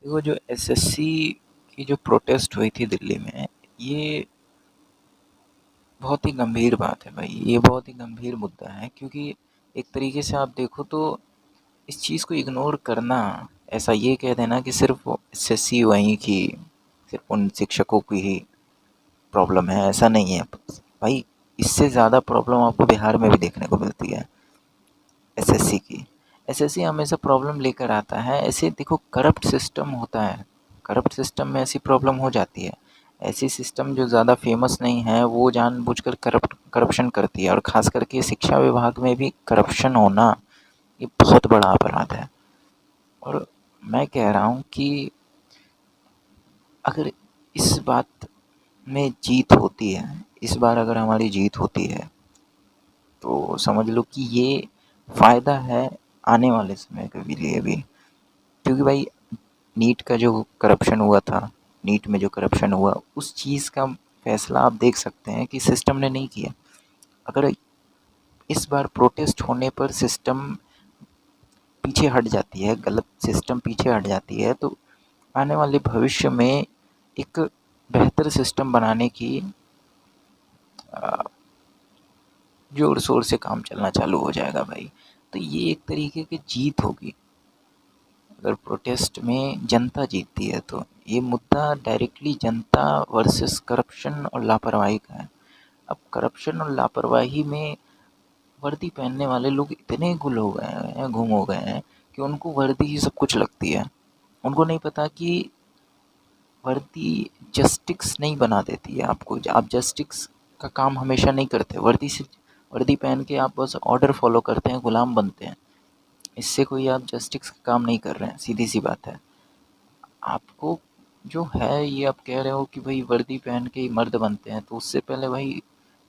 देखो, जो एसएससी की जो प्रोटेस्ट हुई थी दिल्ली में, ये बहुत ही गंभीर बात है भाई। ये बहुत ही गंभीर मुद्दा है, क्योंकि एक तरीके से आप देखो तो इस चीज़ को इग्नोर करना, ऐसा ये कह देना कि सिर्फ एसएससी वहीं की, सिर्फ उन शिक्षकों की ही प्रॉब्लम है, ऐसा नहीं है भाई। इससे ज़्यादा प्रॉब्लम आपको बिहार में भी देखने को मिलती है एसएससी की। एसएससी हमेशा प्रॉब्लम लेकर आता है। ऐसे देखो, करप्ट सिस्टम होता है, करप्ट सिस्टम में ऐसी प्रॉब्लम हो जाती है। ऐसी सिस्टम जो ज़्यादा फेमस नहीं है वो जानबूझकर करप्शन करती है, और ख़ास करके शिक्षा विभाग में भी करप्शन होना ये बहुत बड़ा अपराध है। और मैं कह रहा हूँ कि अगर इस बात में जीत होती है, इस बार अगर हमारी जीत होती है, तो समझ लो कि ये फ़ायदा है आने वाले समय के लिए भी। क्योंकि भाई, नीट का जो करप्शन हुआ था, नीट में जो करप्शन हुआ, उस चीज़ का फैसला आप देख सकते हैं कि सिस्टम ने नहीं किया। अगर इस बार प्रोटेस्ट होने पर सिस्टम पीछे हट जाती है, गलत सिस्टम पीछे हट जाती है, तो आने वाले भविष्य में एक बेहतर सिस्टम बनाने की जोर शोर से काम चलना चालू हो जाएगा भाई। तो ये एक तरीके की जीत होगी। अगर प्रोटेस्ट में जनता जीतती है तो ये मुद्दा डायरेक्टली जनता वर्सेस करप्शन और लापरवाही का है। अब करप्शन और लापरवाही में वर्दी पहनने वाले लोग इतने गुल हो गए हैं, गुम हो गए हैं कि उनको वर्दी ही सब कुछ लगती है। उनको नहीं पता कि वर्दी जस्टिस नहीं बना देती है आपको। आप जस्टिस का काम हमेशा नहीं करते। वर्दी पहन के आप बस ऑर्डर फॉलो करते हैं, गुलाम बनते हैं। इससे कोई आप जस्टिस का काम नहीं कर रहे हैं, सीधी सी बात है। आपको जो है, ये आप कह रहे हो कि भाई वर्दी पहन के ही मर्द बनते हैं, तो उससे पहले भाई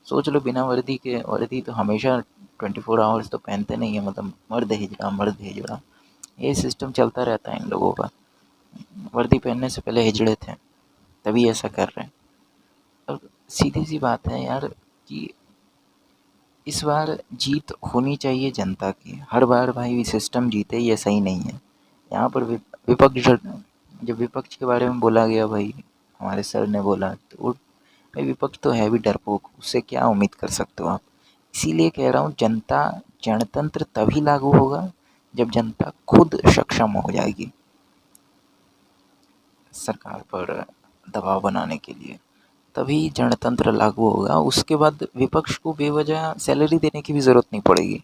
सोच लो, बिना वर्दी के, वर्दी तो हमेशा 24 आवर्स तो पहनते नहीं है, मतलब मर्द हिजड़ा मर्द हिजड़ा, ये सिस्टम चलता रहता है इन लोगों का। वर्दी पहनने से पहले हिजड़े थे, तभी ऐसा कर रहे हैं। और सीधी सी बात है यार कि इस बार जीत होनी चाहिए जनता की। हर बार भाई सिस्टम जीते, ये सही नहीं है। यहाँ पर विपक्ष, जब विपक्ष के बारे में बोला गया भाई, हमारे सर ने बोला, तो वो भाई विपक्ष तो है भी डरपोक, उससे क्या उम्मीद कर सकते हो आप। इसीलिए कह रहा हूँ, जनता जनतंत्र तभी लागू होगा जब जनता खुद सक्षम हो जाएगी सरकार पर दबाव बनाने के लिए, तभी जनतंत्र लागू होगा। उसके बाद विपक्ष को बेवजह सैलरी देने की भी ज़रूरत नहीं पड़ेगी।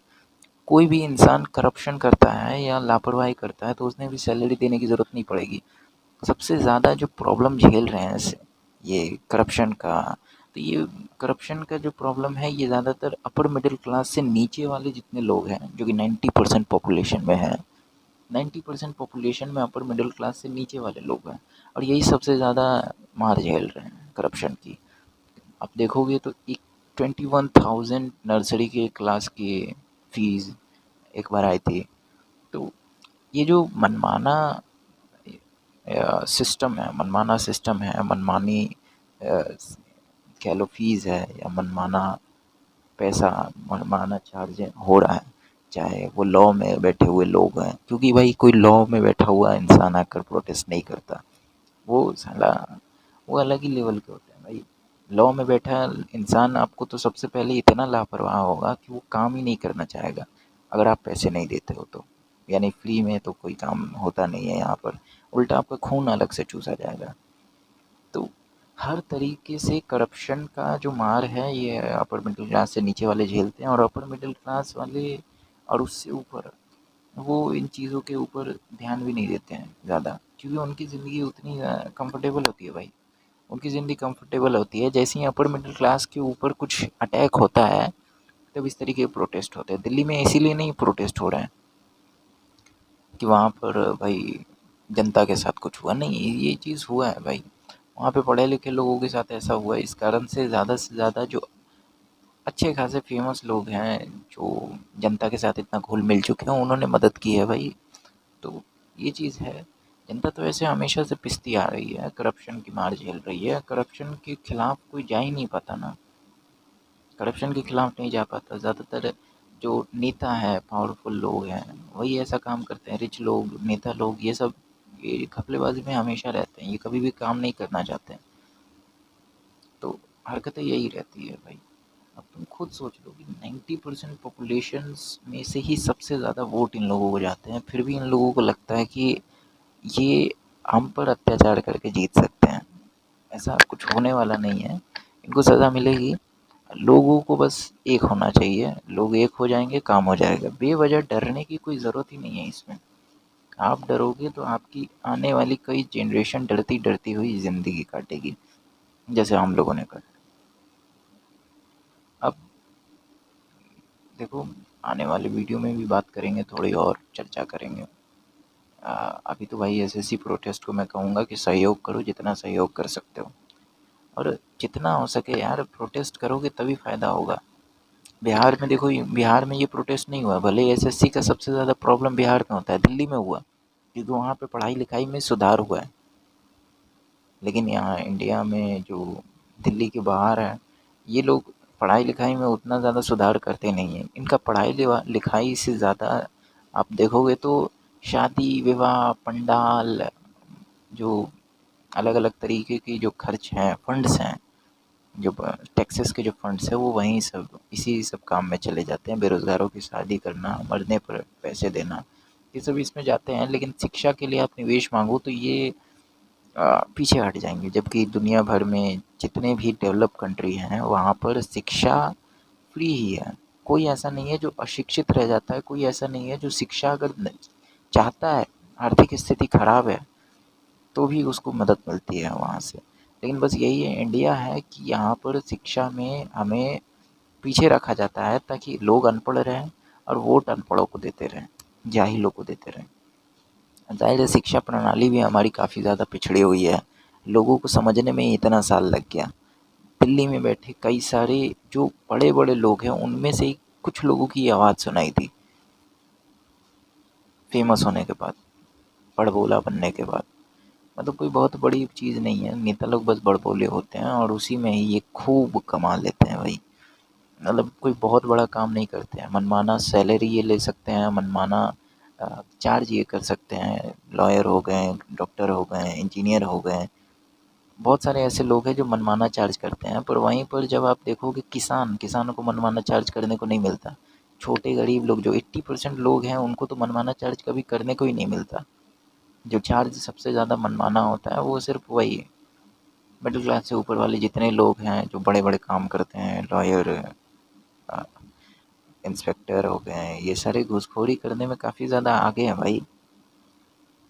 कोई भी इंसान करप्शन करता है या लापरवाही करता है तो उसने भी सैलरी देने की ज़रूरत नहीं पड़ेगी। सबसे ज़्यादा जो प्रॉब्लम झेल रहे हैं ये करप्शन का, तो ये करप्शन का जो प्रॉब्लम है ये ज़्यादातर अपर मिडिल क्लास से नीचे वाले जितने लोग हैं, जो कि 90% पॉपुलेशन में है। 90% पॉपुलेशन में अपर मिडिल क्लास से नीचे वाले लोग हैं, और यही सबसे ज़्यादा मार झेल रहे हैं करप्शन की। आप देखोगे तो एक 21,000 नर्सरी के क्लास की फीस एक बार आई थी। तो ये जो मनमाना सिस्टम है, मनमाना सिस्टम है, मनमानी कह लो फीस है, या मनमाना पैसा, मनमाना चार्ज हो रहा है, चाहे वो लॉ में बैठे हुए लोग हैं। क्योंकि भाई कोई लॉ में बैठा हुआ इंसान आकर प्रोटेस्ट नहीं करता, वो साला वो अलग ही लेवल के होते हैं भाई। लॉ में बैठा इंसान आपको तो सबसे पहले इतना लापरवाह होगा कि वो काम ही नहीं करना चाहेगा अगर आप पैसे नहीं देते हो तो। यानी फ्री में तो कोई काम होता नहीं है यहाँ पर, उल्टा आपका खून अलग से चूसा जाएगा। तो हर तरीके से करप्शन का जो मार है ये अपर मिडिल क्लास से नीचे वाले झेलते हैं, और अपर मिडिल क्लास वाले और उससे ऊपर वो इन चीज़ों के ऊपर ध्यान भी नहीं देते हैं ज़्यादा, क्योंकि उनकी ज़िंदगी उतनी कंफर्टेबल होती है भाई। उनकी ज़िंदगी कंफर्टेबल होती है, जैसे ही अपर मिडिल क्लास के ऊपर कुछ अटैक होता है तब इस तरीके के प्रोटेस्ट होते हैं। दिल्ली में इसीलिए नहीं प्रोटेस्ट हो रहे हैं कि वहाँ पर भाई जनता के साथ कुछ हुआ, नहीं, ये चीज़ हुआ है भाई। वहाँ पे पढ़े लिखे लोगों के साथ ऐसा हुआ है, इस कारण से ज़्यादा जो अच्छे खासे फेमस लोग हैं, जो जनता के साथ इतना घुल मिल चुके हैं, उन्होंने मदद की है भाई। तो ये चीज़ है। जनता तो ऐसे हमेशा से पिसती आ रही है, करप्शन की मार झेल रही है। करप्शन के खिलाफ कोई जा ही नहीं पाता ना, करप्शन के खिलाफ नहीं जा पाता। ज़्यादातर जो नेता है, पावरफुल लोग हैं, वही ऐसा काम करते हैं। रिच लोग, नेता लोग, ये सब ये घपलेबाजी में हमेशा रहते हैं, ये कभी भी काम नहीं करना चाहते हैं। तो हरकतें यही रहती है भाई। अब तुम खुद सोच लो कि 90% पॉपुलेशंस में से ही सबसे ज़्यादा वोट इन लोगों को जाते हैं, फिर भी इन लोगों को लगता है कि ये हम पर अत्याचार करके जीत सकते हैं। ऐसा कुछ होने वाला नहीं है, इनको सज़ा मिलेगी। लोगों को बस एक होना चाहिए, लोग एक हो जाएंगे, काम हो जाएगा। बेवजह डरने की कोई ज़रूरत ही नहीं है इसमें। आप डरोगे तो आपकी आने वाली कई जनरेशन डरती डरती हुई ज़िंदगी काटेगी, जैसे हम लोगों ने काटा। अब देखो, आने वाले वीडियो में भी बात करेंगे, थोड़ी और चर्चा करेंगे। अभी तो भाई एसएससी प्रोटेस्ट को मैं कहूँगा कि सहयोग करो, जितना सहयोग कर सकते हो, और जितना हो सके यार प्रोटेस्ट करोगे तभी फ़ायदा होगा। बिहार में देखो, बिहार में ये प्रोटेस्ट नहीं हुआ, भले एसएससी का सबसे ज़्यादा प्रॉब्लम बिहार में होता है, दिल्ली में हुआ क्योंकि वहाँ पे पढ़ाई लिखाई में सुधार हुआ है। लेकिन यहाँ इंडिया में जो दिल्ली के बाहर है, ये लोग पढ़ाई लिखाई में उतना ज़्यादा सुधार करते नहीं हैं। इनका पढ़ाई लिखाई से ज़्यादा आप देखोगे तो शादी विवाह पंडाल, जो अलग अलग तरीके की जो खर्च हैं, फंड्स हैं, जो टैक्सेस के जो फंड्स है, वो वहीं सब इसी सब काम में चले जाते हैं। बेरोज़गारों की शादी करना, मरने पर पैसे देना, ये सब इसमें जाते हैं। लेकिन शिक्षा के लिए आप निवेश मांगो तो ये पीछे हट जाएंगे। जबकि दुनिया भर में जितने भी डेवलप कंट्री हैं वहाँ पर शिक्षा फ्री ही है। कोई ऐसा नहीं है जो अशिक्षित रह जाता है, कोई ऐसा नहीं है जो शिक्षा अगर चाहता है, आर्थिक स्थिति खराब है, तो भी उसको मदद मिलती है वहाँ से। लेकिन बस यही है, इंडिया है कि यहाँ पर शिक्षा में हमें पीछे रखा जाता है ताकि लोग अनपढ़ रहें और वोट अनपढ़ों को देते रहें, जाहिलों को देते रहें। ज़ाहिर है शिक्षा प्रणाली भी हमारी काफ़ी ज़्यादा पिछड़ी हुई है, लोगों को समझने में ही इतना साल लग गया। दिल्ली में बैठे कई सारे जो बड़े-बड़े लोग हैं, उनमें से ही कुछ लोगों की आवाज़ सुनाई थी, फ़ेमस होने के बाद, बड़बोला बनने के बाद। मतलब कोई बहुत बड़ी चीज़ नहीं है, नेता लोग बस बड़बोले होते हैं और उसी में ही ये खूब कमा लेते हैं भाई। मतलब कोई बहुत बड़ा काम नहीं करते हैं, मनमाना सैलरी ये ले सकते हैं, मनमाना चार्ज ये कर सकते हैं। लॉयर हो गए, डॉक्टर हो गए, इंजीनियर हो गए, बहुत सारे ऐसे लोग हैं जो मनमाना चार्ज करते हैं। पर वहीं पर जब आप देखोगे किसानों को मनमाना चार्ज करने को नहीं मिलता। छोटे गरीब लोग जो 80% लोग हैं, उनको तो मनमाना चार्ज कभी करने को ही नहीं मिलता। जो चार्ज सबसे ज़्यादा मनमाना होता है वो सिर्फ वही मिडिल क्लास से ऊपर वाले जितने लोग हैं जो बड़े बड़े काम करते हैं, लॉयर, इंस्पेक्टर हो गए, ये सारे घूसखोरी करने में काफ़ी ज़्यादा आगे हैं भाई।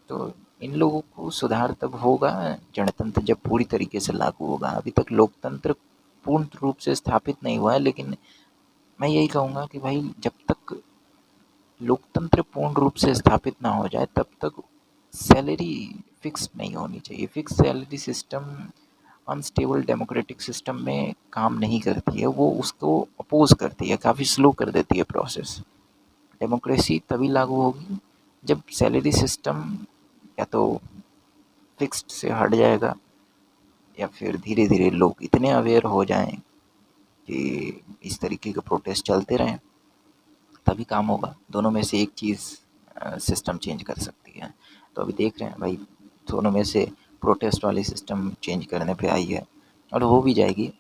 तो इन लोगों को सुधार तब होगा, जनतंत्र जब पूरी तरीके से लागू होगा। अभी तक लोकतंत्र पूर्ण रूप से स्थापित नहीं हुआ है, लेकिन मैं यही कहूँगा कि भाई जब तक लोकतंत्र पूर्ण रूप से स्थापित ना हो जाए तब तक सैलरी फिक्स नहीं होनी चाहिए। Fix salary system unstable democratic system में काम नहीं करती है, वो उसको अपोज करती है, काफ़ी स्लो कर देती है प्रोसेस। डेमोक्रेसी तभी लागू होगी जब सैलरी सिस्टम या तो फिक्स्ड से हट जाएगा, या फिर धीरे धीरे लोग इतने अवेयर हो जाएं कि इस तरीके के प्रोटेस्ट चलते रहें, तभी काम होगा। दोनों में से एक चीज़ सिस्टम चेंज कर सकती है। तो अभी देख रहे हैं भाई, दोनों में से प्रोटेस्ट वाली सिस्टम चेंज करने पे आई है और हो भी जाएगी।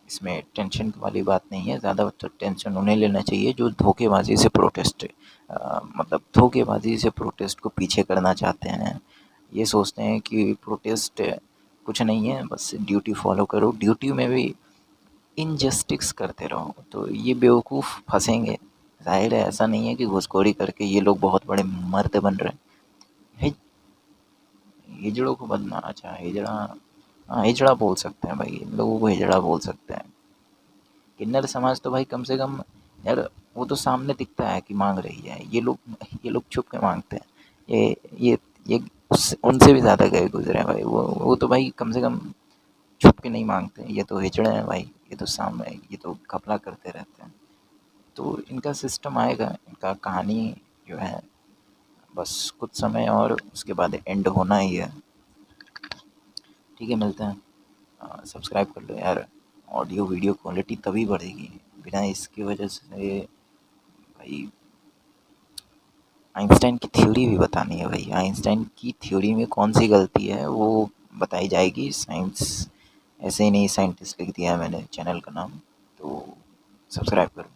इसमें टेंशन वाली बात नहीं है, ज़्यादा तो टेंशन उन्हें लेना चाहिए जो धोखेबाजी से प्रोटेस्ट मतलब धोखेबाजी से प्रोटेस्ट को पीछे करना चाहते हैं। ये सोचते हैं कि प्रोटेस्ट कुछ नहीं है, बस ड्यूटी फॉलो करो, ड्यूटी में भी इनजस्टिस करते रहो, तो ये बेवकूफ़ फंसेंगे। ज़ाहिर है ऐसा नहीं है कि घूसखोरी करके ये लोग बहुत बड़े मर्द बन रहे हैं। हिजड़ों को बदना, अच्छा हिजड़ा, हाँ हिजड़ा बोल सकते हैं भाई, इन लोगों को हिजड़ा बोल सकते हैं। किन्नर समाज तो भाई कम से कम यार, वो तो सामने दिखता है कि मांग रही है, ये लोग छुप के मांगते हैं। ये उस उनसे भी ज़्यादा गए गुजरे हैं भाई। वो तो भाई कम से कम छुप के नहीं मांगते हैं। ये तो हिजड़े हैं भाई, ये तो सामने, ये तो घपला करते रहते हैं। तो इनका सिस्टम आएगा, इनका कहानी जो है बस कुछ समय और उसके बाद एंड होना ही है। ठीक है, मिलते हैं। सब्सक्राइब कर लो यार, ऑडियो वीडियो क्वालिटी तभी बढ़ेगी, बिना इसकी वजह से भाई आइंस्टाइन की थ्योरी भी बतानी है भाई। आइंस्टाइन की थ्योरी में कौन सी गलती है वो बताई जाएगी। साइंस ऐसे ही नहीं साइंटिस्ट लिख दिया है मैंने चैनल का नाम, तो सब्सक्राइब करो।